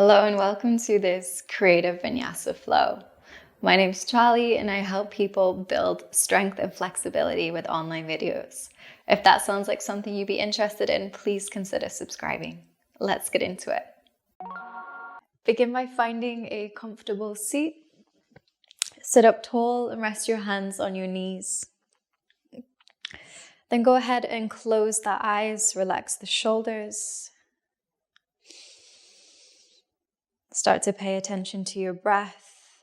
Hello and welcome to this creative Vinyasa flow. My name's Charlie and I help people build strength and flexibility with online videos. If that sounds like something you'd be interested in, please consider subscribing. Let's get into it. Begin by finding a comfortable seat. Sit up tall and rest your hands on your knees. Then go ahead and close the eyes, relax the shoulders. Start to pay attention to your breath.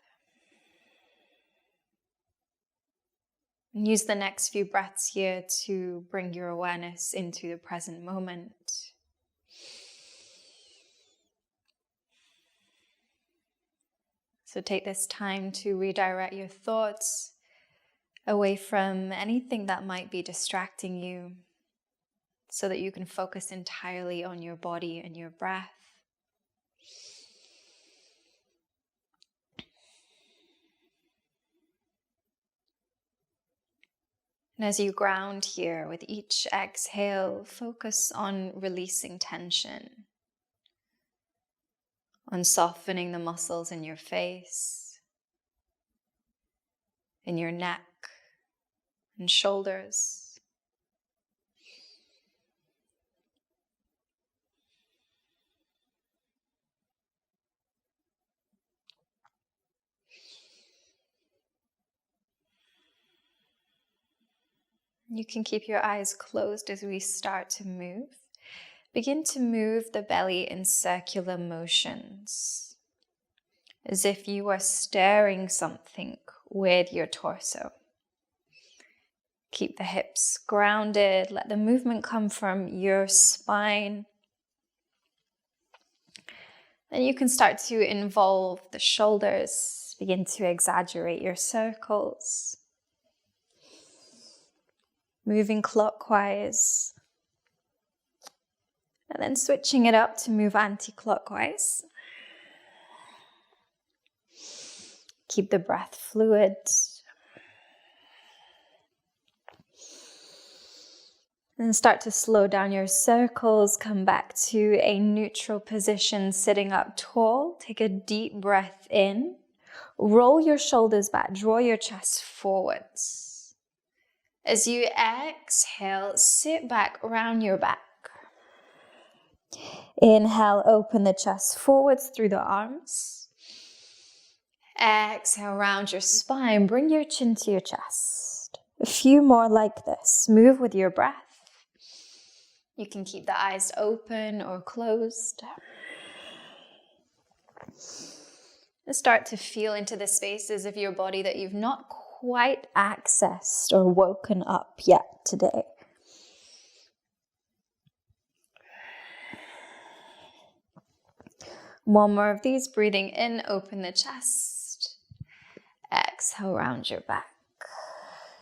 And use the next few breaths here to bring your awareness into the present moment. So take this time to redirect your thoughts away from anything that might be distracting you so that you can focus entirely on your body and your breath. And as you ground here with each exhale, focus on releasing tension, on softening the muscles in your face, in your neck and shoulders. You can keep your eyes closed as we start to move. Begin to move the belly in circular motions, as if you are stirring something with your torso. Keep the hips grounded. Let the movement come from your spine. Then you can start to involve the shoulders. Begin to exaggerate your circles. Moving clockwise. And then switching it up to move anti-clockwise. Keep the breath fluid. Then start to slow down your circles. Come back to a neutral position, sitting up tall. Take a deep breath in. Roll your shoulders back. Draw your chest forwards. As you exhale, sit back, round your back. Inhale, open the chest forwards through the arms. Exhale, round your spine. Bring your chin to your chest. A few more like this. Move with your breath. You can keep the eyes open or closed. And start to feel into the spaces of your body that you've not quite accessed or woken up yet today. One more of these, breathing in, open the chest. Exhale, round your back.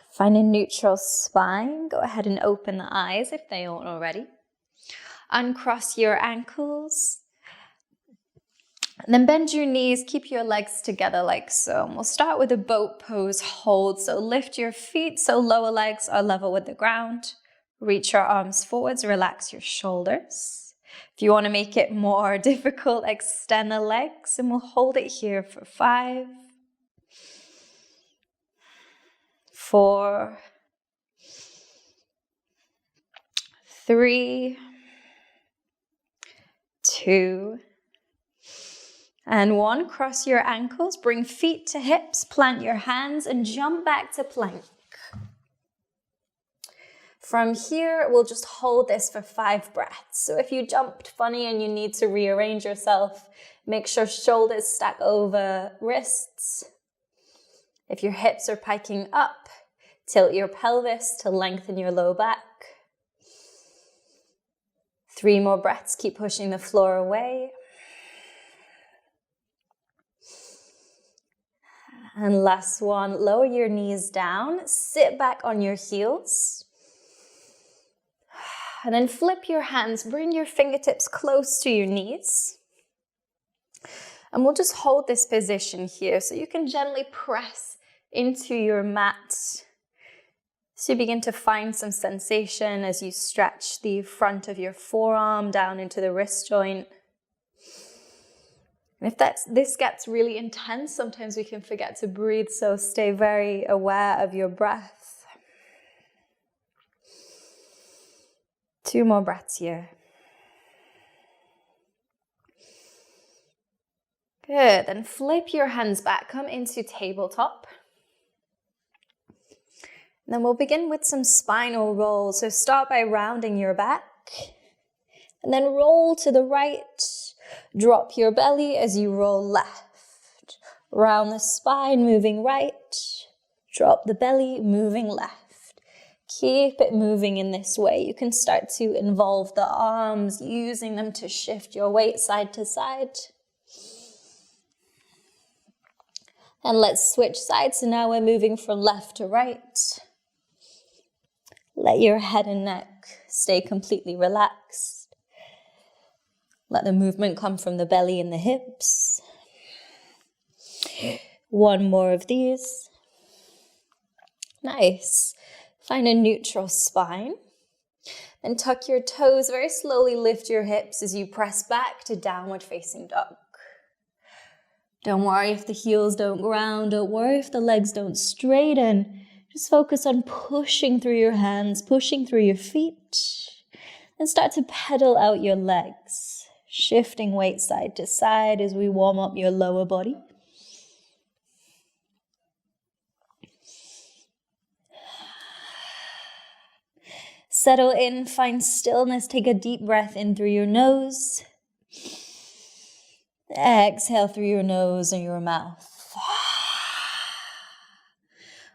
Find a neutral spine. Go ahead and open the eyes if they aren't already. Uncross your ankles. And then bend your knees, keep your legs together like so. And we'll start with a boat pose hold. So lift your feet so lower legs are level with the ground. Reach your arms forwards, relax your shoulders. If you want to make it more difficult, extend the legs and we'll hold it here for 5, 4, 3, 2, and 1. Cross your ankles, bring feet to hips, plant your hands and jump back to plank. From here, we'll just hold this for 5 breaths. So if you jumped funny and you need to rearrange yourself, make sure shoulders stack over wrists. If your hips are piking up, tilt your pelvis to lengthen your low back. 3 more breaths, keep pushing the floor away. And last one, lower your knees down, sit back on your heels. And then flip your hands, bring your fingertips close to your knees. And we'll just hold this position here so you can gently press into your mat. So you begin to find some sensation as you stretch the front of your forearm down into the wrist joint. And if this gets really intense, sometimes we can forget to breathe, so stay very aware of your breath. 2 more breaths here. Good, then flip your hands back, come into tabletop. And then we'll begin with some spinal rolls. So start by rounding your back, and then roll to the right. Drop your belly as you roll left. Round the spine, moving right. Drop the belly, moving left. Keep it moving in this way. You can start to involve the arms, using them to shift your weight side to side. And let's switch sides. So now we're moving from left to right. Let your head and neck stay completely relaxed. Let the movement come from the belly and the hips. 1 more of these. Nice. Find a neutral spine. Then tuck your toes, very slowly lift your hips as you press back to downward facing dog. Don't worry if the heels don't ground. Don't worry if the legs don't straighten. Just focus on pushing through your hands, pushing through your feet. And start to pedal out your legs, shifting weight side to side as we warm up your lower body. Settle in, find stillness. Take a deep breath in through your nose. Exhale through your nose and your mouth.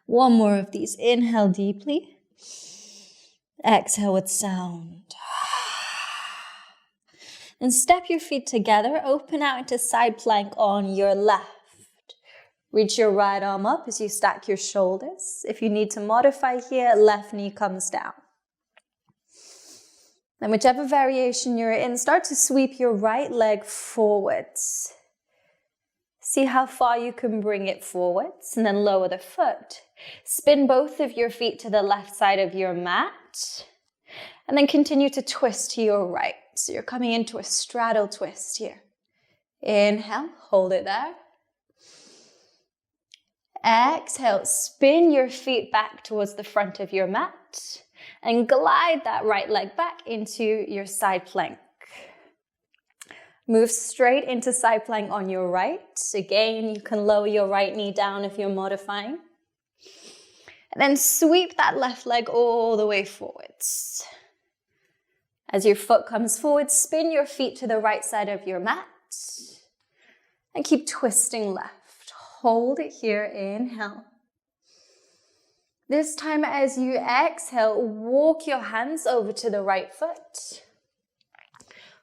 1 more of these. Inhale deeply. Exhale with sound. And step your feet together. Open out into side plank on your left. Reach your right arm up as you stack your shoulders. If you need to modify here, left knee comes down. And whichever variation you're in, start to sweep your right leg forwards. See how far you can bring it forwards, and then lower the foot. Spin both of your feet to the left side of your mat, and then continue to twist to your right. So you're coming into a straddle twist here. Inhale, hold it there. Exhale, spin your feet back towards the front of your mat, and glide that right leg back into your side plank. Move straight into side plank on your right. Again, you can lower your right knee down if you're modifying. And then sweep that left leg all the way forwards. As your foot comes forward, spin your feet to the right side of your mat. And keep twisting left. Hold it here, inhale. This time as you exhale, walk your hands over to the right foot.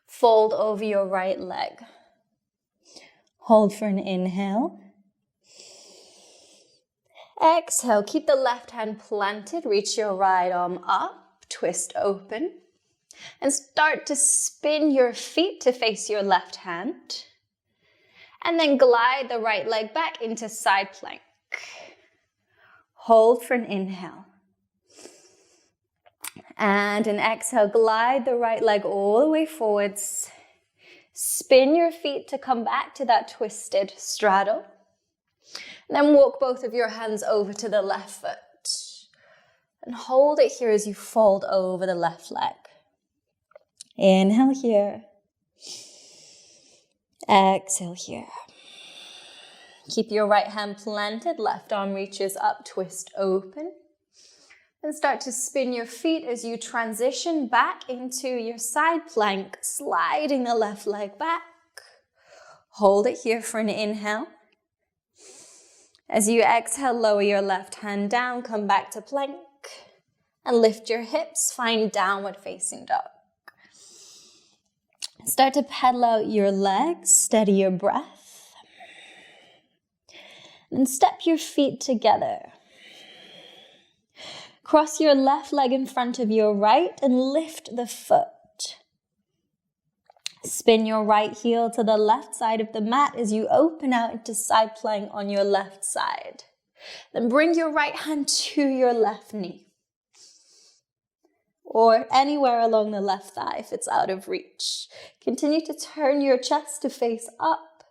Fold over your right leg. Hold for an inhale. Exhale, keep the left hand planted. Reach your right arm up, twist open. And start to spin your feet to face your left hand. And then glide the right leg back into side plank. Hold for an inhale. And an exhale, glide the right leg all the way forwards. Spin your feet to come back to that twisted straddle. And then walk both of your hands over to the left foot. And hold it here as you fold over the left leg. Inhale here. Exhale here. Keep your right hand planted, left arm reaches up, twist open. And start to spin your feet as you transition back into your side plank, sliding the left leg back. Hold it here for an inhale. As you exhale, lower your left hand down, come back to plank, and lift your hips, find downward facing dog. Start to pedal out your legs, steady your breath. And step your feet together. Cross your left leg in front of your right and lift the foot. Spin your right heel to the left side of the mat as you open out into side plank on your left side. Then bring your right hand to your left knee. Or anywhere along the left thigh if it's out of reach. Continue to turn your chest to face up.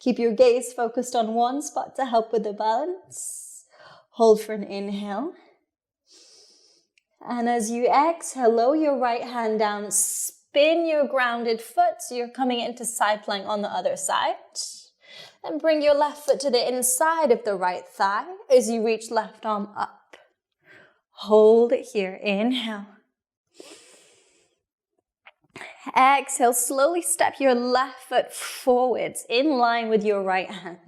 Keep your gaze focused on one spot to help with the balance. Hold for an inhale. And as you exhale, lower your right hand down, spin your grounded foot, so you're coming into side plank on the other side. And bring your left foot to the inside of the right thigh as you reach left arm up. Hold it here, inhale. Exhale, slowly step your left foot forwards in line with your right hand.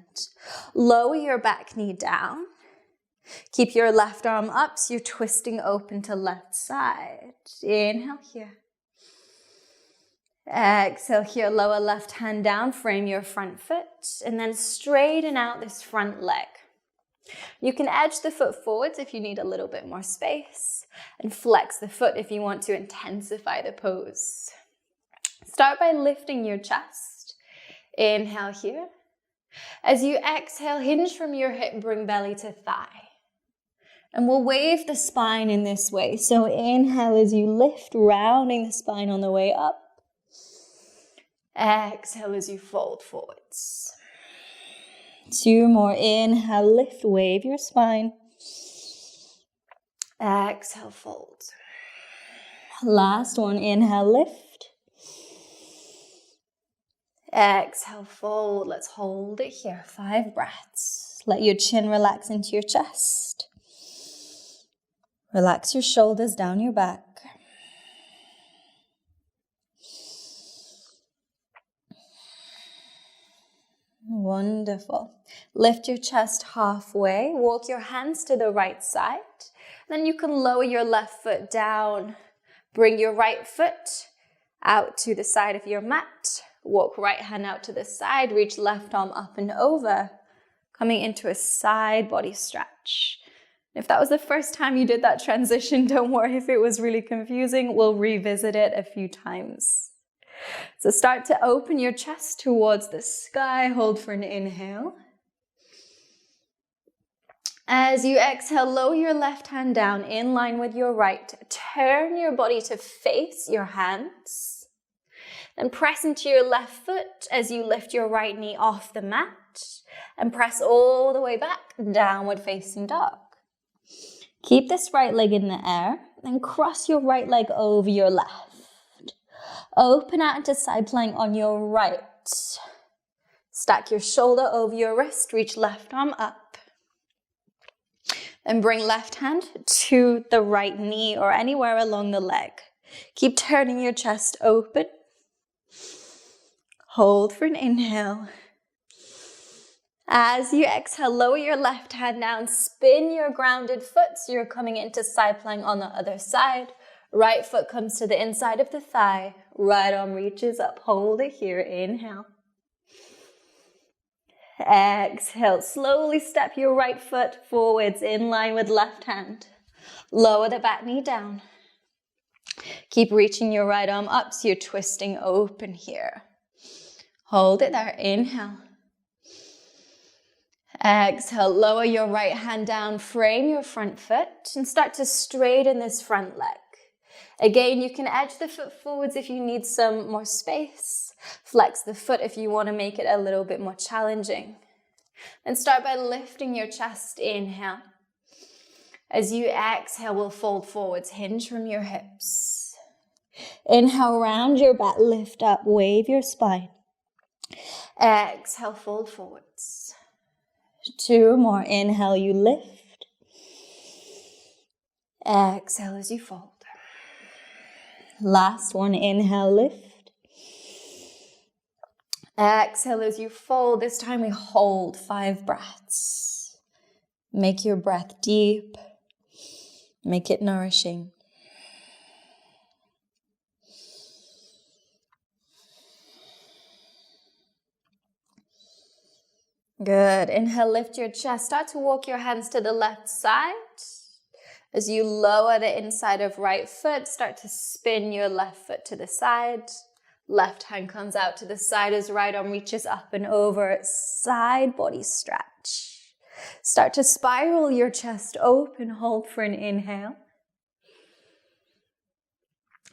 Lower your back knee down. Keep your left arm up so you're twisting open to left side. Inhale here. Exhale here, lower left hand down, frame your front foot, and then straighten out this front leg. You can edge the foot forwards if you need a little bit more space, and flex the foot if you want to intensify the pose. Start by lifting your chest. Inhale here. As you exhale, hinge from your hip, bring belly to thigh. And we'll wave the spine in this way. So inhale as you lift, rounding the spine on the way up. Exhale as you fold forwards. 2 more. Inhale, lift, wave your spine. Exhale, fold. Last one. Inhale, lift. Exhale, fold. Let's hold it here. 5 breaths. Let your chin relax into your chest. Relax your shoulders down your back. Wonderful. Lift your chest halfway. Walk your hands to the right side. Then you can lower your left foot down. Bring your right foot out to the side of your mat. Walk right hand out to the side. Reach left arm up and over. Coming into a side body stretch. If that was the first time you did that transition, don't worry if it was really confusing. We'll revisit it a few times. So start to open your chest towards the sky. Hold for an inhale. As you exhale, lower your left hand down in line with your right. Turn your body to face your hands. Then press into your left foot as you lift your right knee off the mat. And press all the way back, downward facing dog. Keep this right leg in the air. Then cross your right leg over your left. Open out into side plank on your right. Stack your shoulder over your wrist. Reach left arm up. Then bring left hand to the right knee or anywhere along the leg. Keep turning your chest open. Hold for an inhale. As you exhale, lower your left hand down. Spin your grounded foot so you're coming into side plank on the other side. Right foot comes to the inside of the thigh. Right arm reaches up. Hold it here. Inhale. Exhale. Slowly step your right foot forwards in line with left hand. Lower the back knee down. Keep reaching your right arm up so you're twisting open here. Hold it there. Inhale. Exhale. Lower your right hand down. Frame your front foot and start to straighten this front leg. Again, you can edge the foot forwards if you need some more space. Flex the foot if you want to make it a little bit more challenging. And start by lifting your chest. Inhale. As you exhale, we'll fold forwards. Hinge from your hips. Inhale, round your back, lift up, wave your spine. Exhale, fold forwards. 2 more. Inhale, you lift. Exhale as you fold. Last one. Inhale, lift. Exhale as you fold. This time we hold 5 breaths. Make your breath deep. Make it nourishing. Good. Inhale, lift your chest. Start to walk your hands to the left side. As you lower the inside of right foot, start to spin your left foot to the side. Left hand comes out to the side as right arm reaches up and over. Side body stretch. Start to spiral your chest open. Hold for an inhale.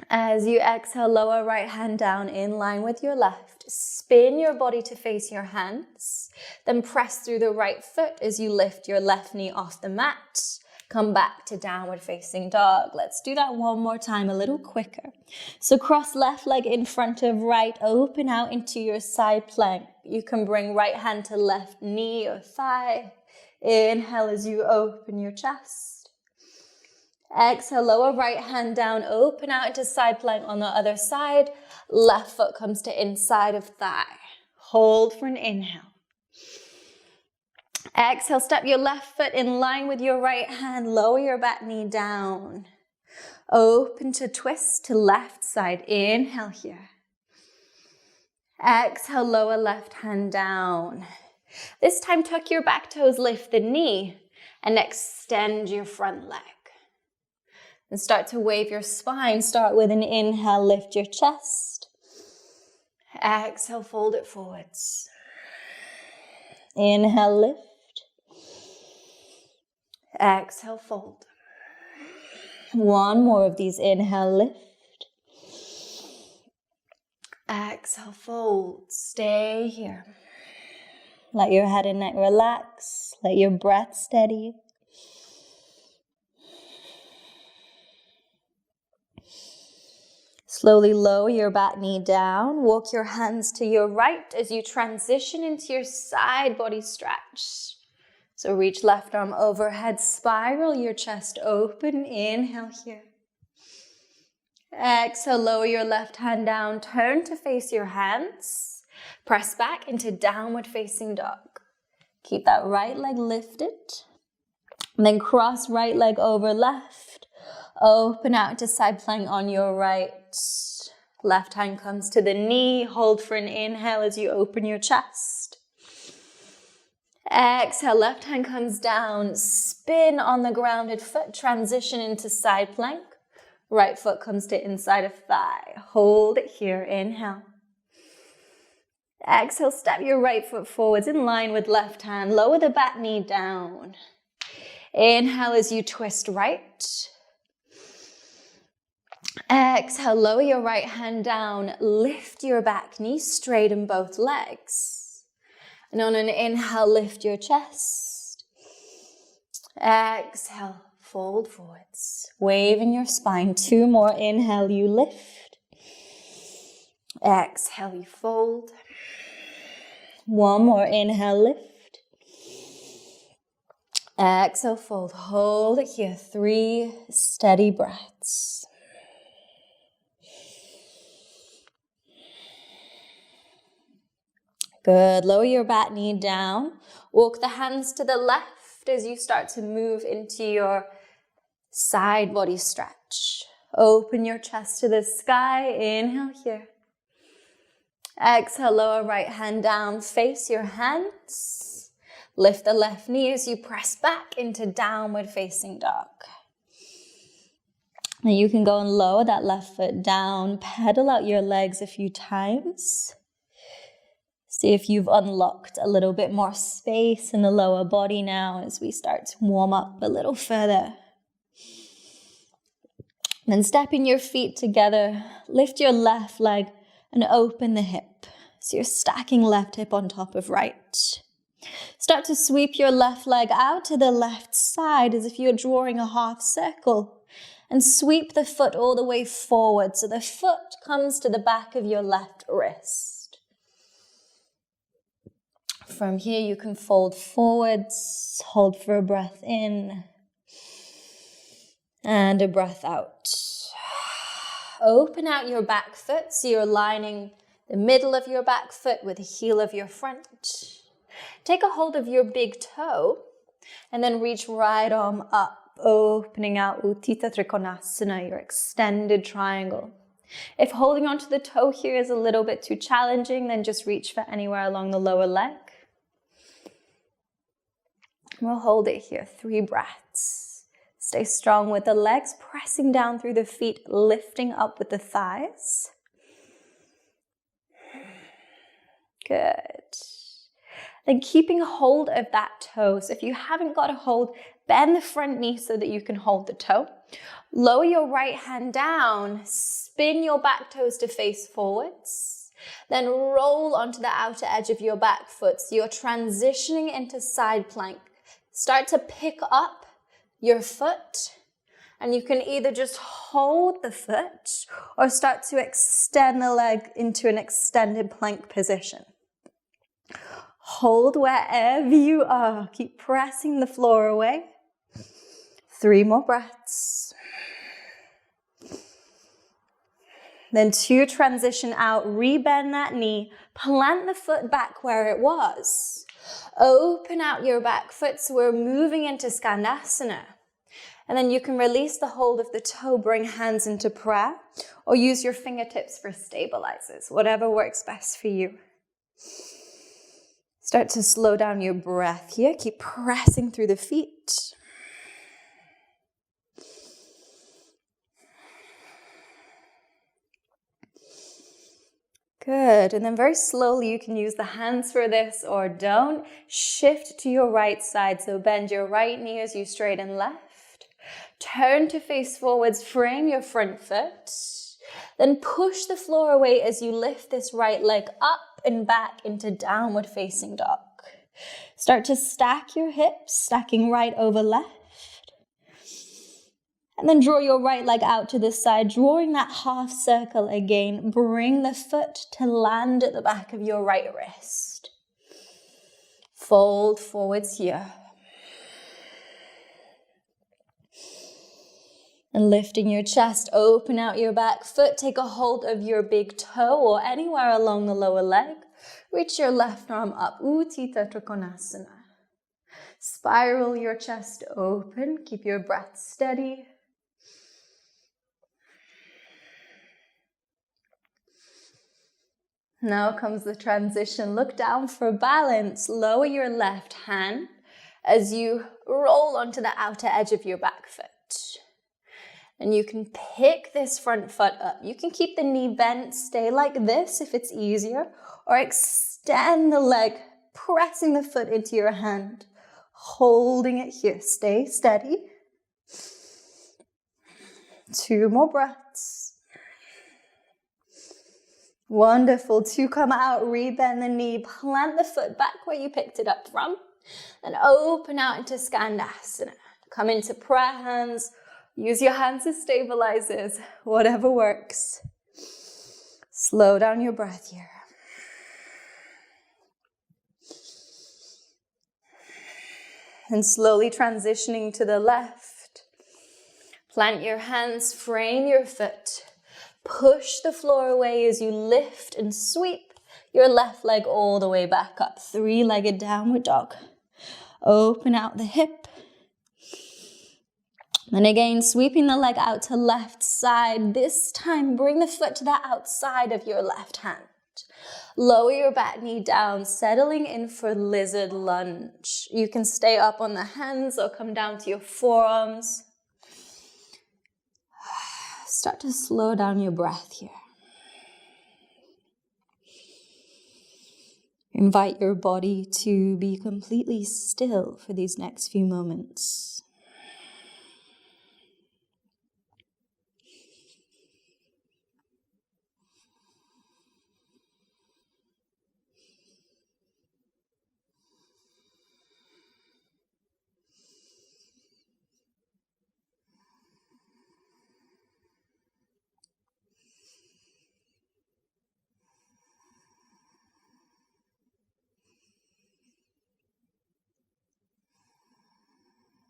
As you exhale, lower right hand down in line with your left. Spin your body to face your hands. Then press through the right foot as you lift your left knee off the mat. Come back to downward facing dog. Let's do that one more time, a little quicker. So cross left leg in front of right, open out into your side plank. You can bring right hand to left knee or thigh. Inhale as you open your chest. Exhale, lower right hand down, open out into side plank on the other side. Left foot comes to inside of thigh. Hold for an inhale. Exhale, step your left foot in line with your right hand. Lower your back knee down. Open to twist to left side. Inhale here. Exhale, lower left hand down. This time, tuck your back toes, lift the knee, and extend your front leg. And start to wave your spine. Start with an inhale, lift your chest. Exhale, fold it forwards. Inhale, lift. Exhale, fold. One more of these. Inhale, lift. Exhale, fold. Stay here. Let your head and neck relax. Let your breath steady. Slowly lower your back knee down. Walk your hands to your right as you transition into your side body stretch. So reach left arm overhead, spiral your chest open. Inhale here. Exhale, lower your left hand down. Turn to face your hands. Press back into downward facing dog. Keep that right leg lifted. And then cross right leg over left. Open out to side plank on your right. Left hand comes to the knee. Hold for an inhale as you open your chest. Exhale, left hand comes down. Spin on the grounded foot. Transition into side plank. Right foot comes to inside of thigh. Hold it here. Inhale. Exhale, step your right foot forwards in line with left hand. Lower the back knee down. Inhale as you twist right. Exhale, lower your right hand down. Lift your back knee, straighten both legs. And on an inhale, lift your chest. Exhale, fold forwards. Waving your spine. Two more. Inhale, you lift. Exhale, you fold. One more. Inhale, lift. Exhale, fold. Hold it here. 3 steady breaths. Good. Lower your back knee down. Walk the hands to the left as you start to move into your side body stretch. Open your chest to the sky. Inhale here. Exhale, lower right hand down. Face your hands. Lift the left knee as you press back into downward facing dog. Now you can go and lower that left foot down. Pedal out your legs a few times. See if you've unlocked a little bit more space in the lower body now as we start to warm up a little further. Then stepping your feet together, lift your left leg and open the hip. So you're stacking left hip on top of right. Start to sweep your left leg out to the left side as if you're drawing a half circle. And sweep the foot all the way forward so the foot comes to the back of your left wrist. From here, you can fold forwards, hold for a breath in, and a breath out. Open out your back foot, so you're lining the middle of your back foot with the heel of your front. Take a hold of your big toe, and then reach right arm up, opening out Utthita Trikonasana, your extended triangle. If holding onto the toe here is a little bit too challenging, then just reach for anywhere along the lower leg. We'll hold it here, 3 breaths. Stay strong with the legs, pressing down through the feet, lifting up with the thighs. Good. Then keeping hold of that toe. So if you haven't got a hold, bend the front knee so that you can hold the toe. Lower your right hand down, spin your back toes to face forwards, then roll onto the outer edge of your back foot. So you're transitioning into side plank. Start to pick up your foot, and you can either just hold the foot or start to extend the leg into an extended plank position. Hold wherever you are. Keep pressing the floor away. 3 more breaths. Then to transition out, rebend that knee, plant the foot back where it was. Open out your back foot, so we're moving into Skandasana. And then you can release the hold of the toe, bring hands into prayer, or use your fingertips for stabilizers, whatever works best for you. Start to slow down your breath here. Keep pressing through the feet. Good, and then very slowly you can use the hands for this or don't. Shift to your right side, so bend your right knee as you straighten left. Turn to face forwards, frame your front foot. Then push the floor away as you lift this right leg up and back into downward facing dog. Start to stack your hips, stacking right over left. And then draw your right leg out to the side, drawing that half circle again. Bring the foot to land at the back of your right wrist. Fold forwards here. And lifting your chest, open out your back foot. Take a hold of your big toe or anywhere along the lower leg. Reach your left arm up. Utthita Trikonasana. Spiral your chest open. Keep your breath steady. Now comes the transition. Look down for balance. Lower your left hand as you roll onto the outer edge of your back foot. And you can pick this front foot up. You can keep the knee bent, stay like this if it's easier, or extend the leg, pressing the foot into your hand, holding it here. Stay steady. 2 more breaths. Wonderful. To come out, rebend the knee, plant the foot back where you picked it up from, and open out into Skandasana. Come into prayer hands. Use your hands as stabilizers, whatever works. Slow down your breath here. And slowly transitioning to the left. Plant your hands, frame your foot. Push the floor away as you lift and sweep your left leg all the way back up. 3-legged downward dog. Open out the hip. And again, sweeping the leg out to left side. This time, bring the foot to the outside of your left hand. Lower your back knee down, settling in for lizard lunge. You can stay up on the hands or come down to your forearms. Start to slow down your breath here. Invite your body to be completely still for these next few moments.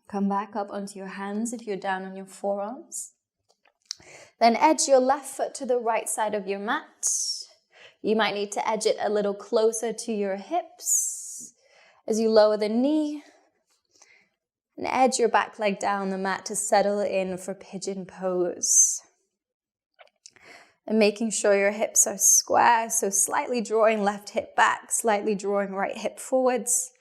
Come back up onto your hands if you're down on your forearms. Then edge your left foot to the right side of your mat. You might need to edge it a little closer to your hips as you lower the knee. And edge your back leg down the mat to settle in for Pigeon Pose. And making sure your hips are square, so slightly drawing left hip back, slightly drawing right hip forwards.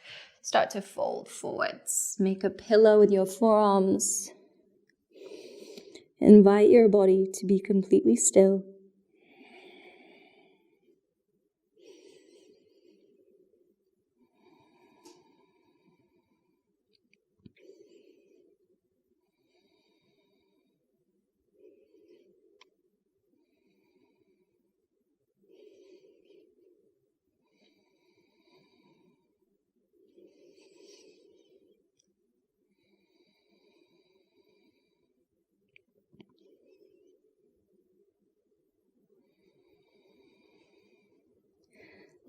Start to fold forwards. Make a pillow with your forearms. Invite your body to be completely still.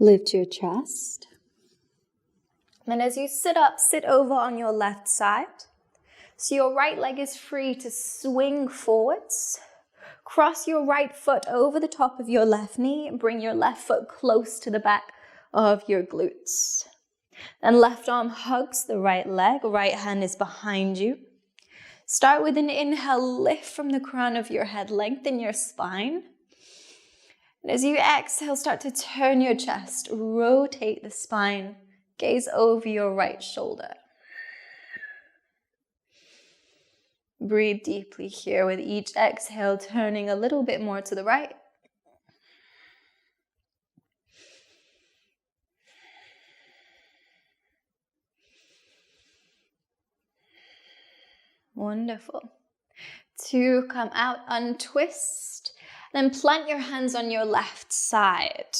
Lift your chest. And as you sit up, sit over on your left side. So your right leg is free to swing forwards. Cross your right foot over the top of your left knee and bring your left foot close to the back of your glutes. Then left arm hugs the right leg, right hand is behind you. Start with an inhale, lift from the crown of your head, lengthen your spine. And as you exhale, start to turn your chest, rotate the spine, gaze over your right shoulder. Breathe deeply here with each exhale, turning a little bit more to the right. Wonderful. 2, come out, untwist. Then plant your hands on your left side.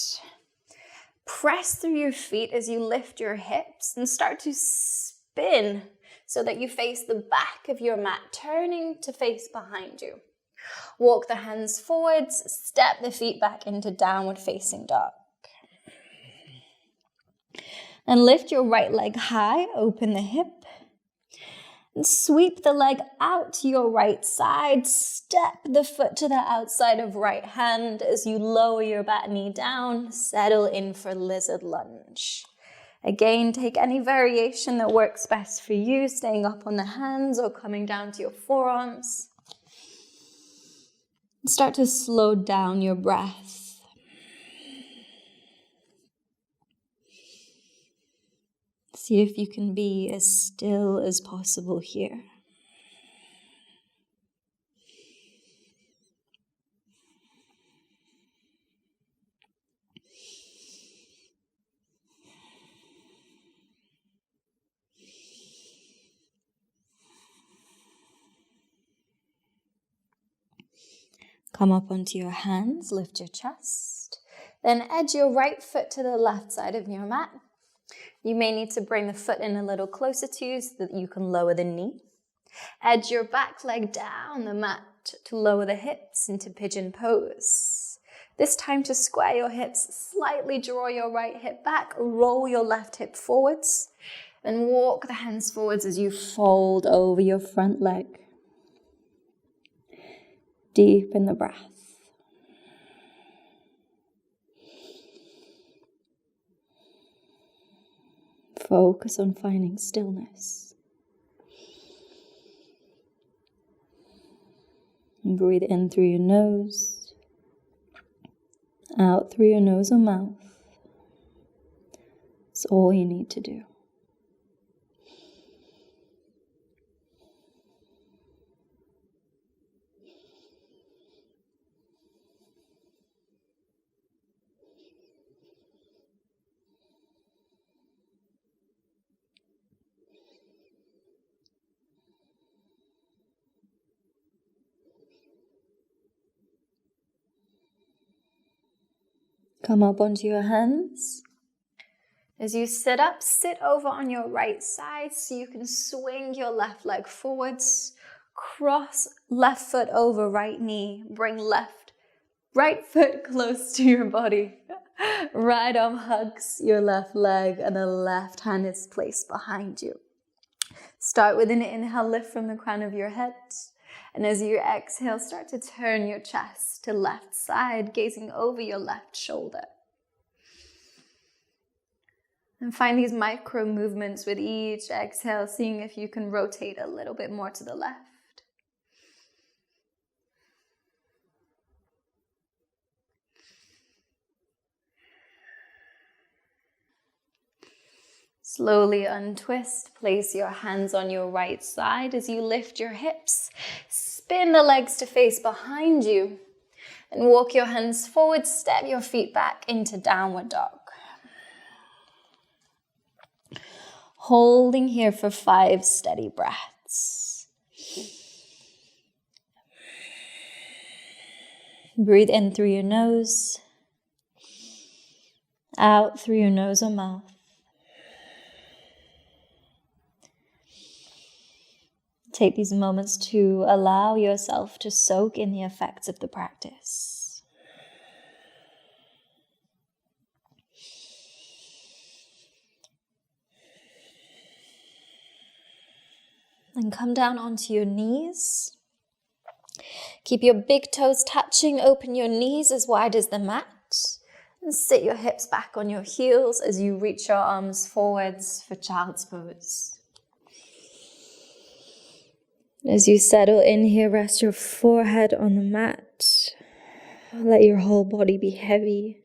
Press through your feet as you lift your hips and start to spin so that you face the back of your mat, turning to face behind you. Walk the hands forwards, step the feet back into downward facing dog. And lift your right leg high, open the hip. And sweep the leg out to your right side. Step the foot to the outside of right hand as you lower your back knee down. Settle in for lizard lunge. Again, take any variation that works best for you, staying up on the hands or coming down to your forearms. Start to slow down your breath. See if you can be as still as possible here. Come up onto your hands, lift your chest. Then edge your right foot to the left side of your mat. You may need to bring the foot in a little closer to you so that you can lower the knee. Edge your back leg down the mat to lower the hips into Pigeon Pose. This time to square your hips, slightly draw your right hip back, roll your left hip forwards, then walk the hands forwards as you fold over your front leg. Deepen the breath. Focus on finding stillness. And breathe in through your nose, out through your nose or mouth. It's all you need to do. Come up onto your hands. As you sit up, sit over on your right side so you can swing your left leg forwards. Cross left foot over right knee. Bring right foot close to your body. Right arm hugs your left leg and the left hand is placed behind you. Start with an inhale, lift from the crown of your head. And as you exhale, start to turn your chest to left side, gazing over your left shoulder. And find these micro movements with each exhale, seeing if you can rotate a little bit more to the left. Slowly untwist, place your hands on your right side as you lift your hips. Spin the legs to face behind you and walk your hands forward, step your feet back into downward dog. Holding here for 5 steady breaths. Breathe in through your nose, out through your nose or mouth. Take these moments to allow yourself to soak in the effects of the practice. And come down onto your knees. Keep your big toes touching, open your knees as wide as the mat. And sit your hips back on your heels as you reach your arms forwards for child's pose. As you settle in here, rest your forehead on the mat. Let your whole body be heavy.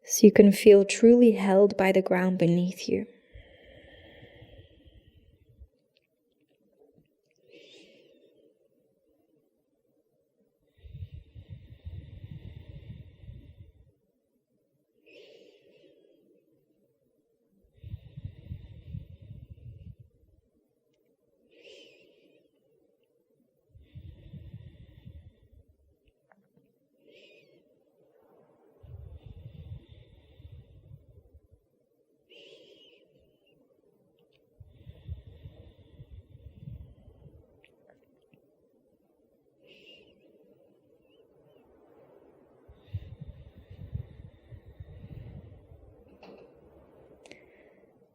So you can feel truly held by the ground beneath you.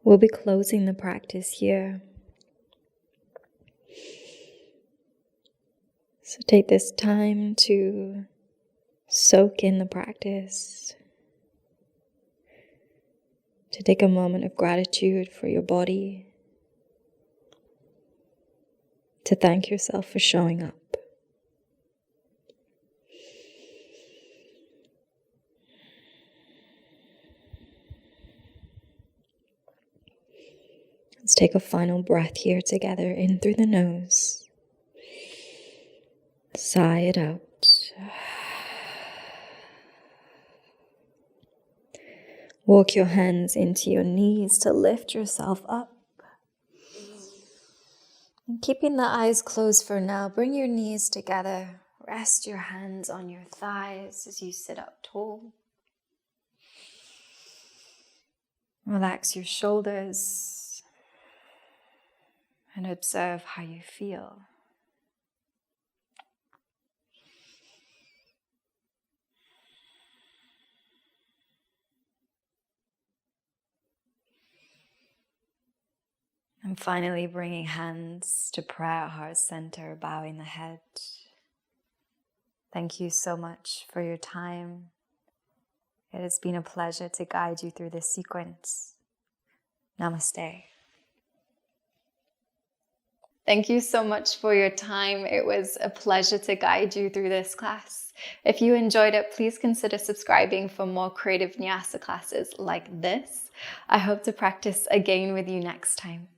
We'll be closing the practice here. So take this time to soak in the practice, to take a moment of gratitude for your body, to thank yourself for showing up. Let's take a final breath here together, in through the nose. Sigh it out. Walk your hands into your knees to lift yourself up. And keeping the eyes closed for now, bring your knees together. Rest your hands on your thighs as you sit up tall. Relax your shoulders and observe how you feel. And finally, bringing hands to prayer, heart center, bowing the head. Thank you so much for your time. It has been a pleasure to guide you through this sequence. Namaste. Thank you so much for your time. It was a pleasure to guide you through this class. If you enjoyed it, please consider subscribing for more creative Vinyasa classes like this. I hope to practice again with you next time.